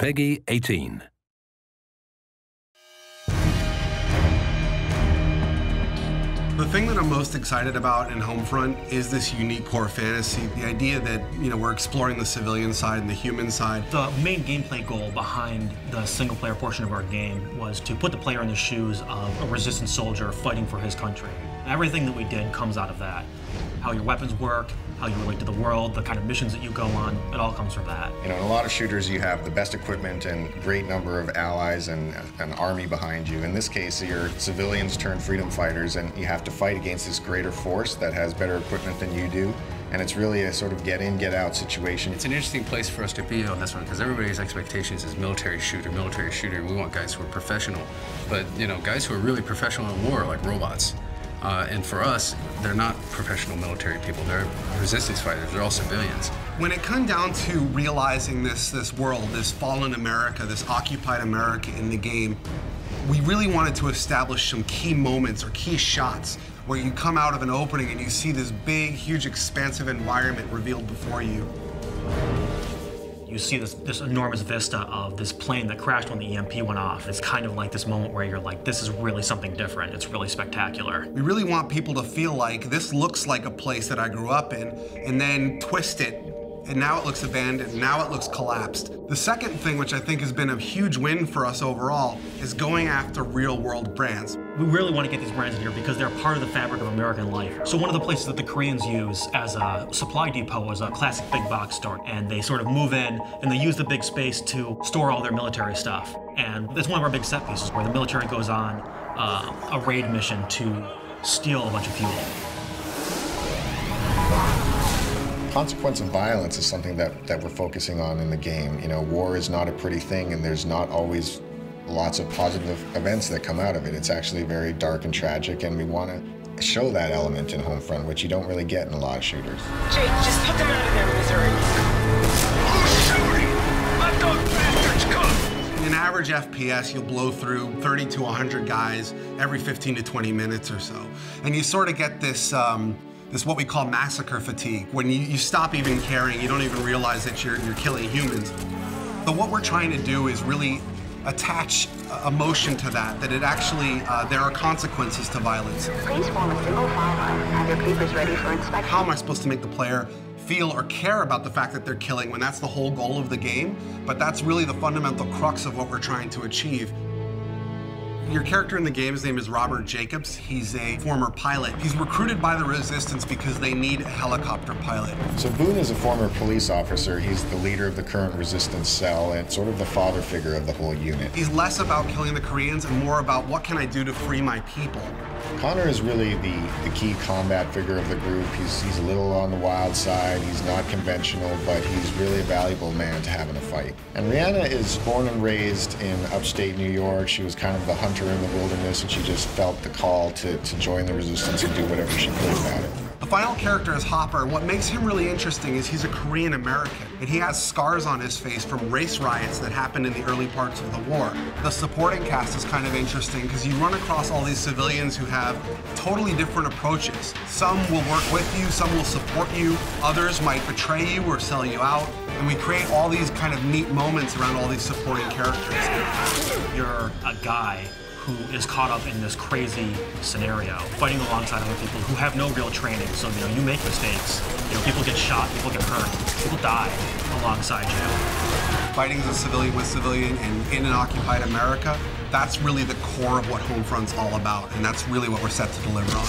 Peggy 18. The thing that I'm most excited about in Homefront is this unique core fantasy. The idea that, we're exploring the civilian side and the human side. The main gameplay goal behind the single-player portion of our game was to put the player in the shoes of a resistance soldier fighting for his country. Everything that we did comes out of that. How your weapons work, how you relate to the world, the kind of missions that you go on, it all comes from that. In a lot of shooters, you have the best equipment and great number of allies and an army behind you. In this case, you're civilians turned freedom fighters, and you have to fight against this greater force that has better equipment than you do. And it's really a sort of get in, get out situation. It's an interesting place for us to be on this one because everybody's expectations is military shooter, military shooter. We want guys who are professional, but guys who are really professional in war, like robots. And for us, they're not professional military people. They're resistance fighters. They're all civilians. When it comes down to realizing this world, this fallen America, this occupied America in the game, we really wanted to establish some key moments or key shots where you come out of an opening and you see this big, huge, expansive environment revealed before you. You see this enormous vista of this plane that crashed when the EMP went off. It's kind of like this moment where you're like, this is really something different. It's really spectacular. We really want people to feel like this looks like a place that I grew up in, and then twist it, and now it looks abandoned, now it looks collapsed. The second thing, which I think has been a huge win for us overall, is going after real-world brands. We really want to get these brands in here because they're part of the fabric of American life. So one of the places that the Koreans use as a supply depot is a classic big box store. And they sort of move in and they use the big space to store all their military stuff. And it's one of our big set pieces where the military goes on a raid mission to steal a bunch of fuel. Consequence of violence is something that we're focusing on in the game. War is not a pretty thing, and there's not always lots of positive events that come out of it. It's actually very dark and tragic, and we want to show that element in Homefront, which you don't really get in a lot of shooters. Jake, just put them out of their misery. Who's shooting? Let those bastards cook! In average FPS, you'll blow through 30 to 100 guys every 15 to 20 minutes or so. And you sort of get this what we call massacre fatigue. When you stop even caring, you don't even realize that you're killing humans. But what we're trying to do is really attach emotion to that it actually, there are consequences to violence. Please form a single file line. Have your papers ready for inspection. How am I supposed to make the player feel or care about the fact that they're killing when that's the whole goal of the game? But that's really the fundamental crux of what we're trying to achieve. Your character in the game, his name is Robert Jacobs. He's a former pilot. He's recruited by the Resistance because they need a helicopter pilot. So Boone is a former police officer. He's the leader of the current Resistance cell and sort of the father figure of the whole unit. He's less about killing the Koreans and more about what can I do to free my people. Connor is really the key combat figure of the group. He's a little on the wild side. He's not conventional, but he's really a valuable man to have in a fight. And Rihanna is born and raised in upstate New York. She was kind of the hunter in the wilderness, and she just felt the call to join the Resistance and do whatever she could about it. The final character is Hopper. What makes him really interesting is he's a Korean American, and he has scars on his face from race riots that happened in the early parts of the war. The supporting cast is kind of interesting because you run across all these civilians who have totally different approaches. Some will work with you, some will support you, others might betray you or sell you out, and we create all these kind of neat moments around all these supporting characters. You're a guy who is caught up in this crazy scenario, fighting alongside other people who have no real training. So, you make mistakes. People get shot, people get hurt, people die alongside you. Fighting as a civilian with civilian and in an occupied America, that's really the core of what Homefront's all about, and that's really what we're set to deliver on.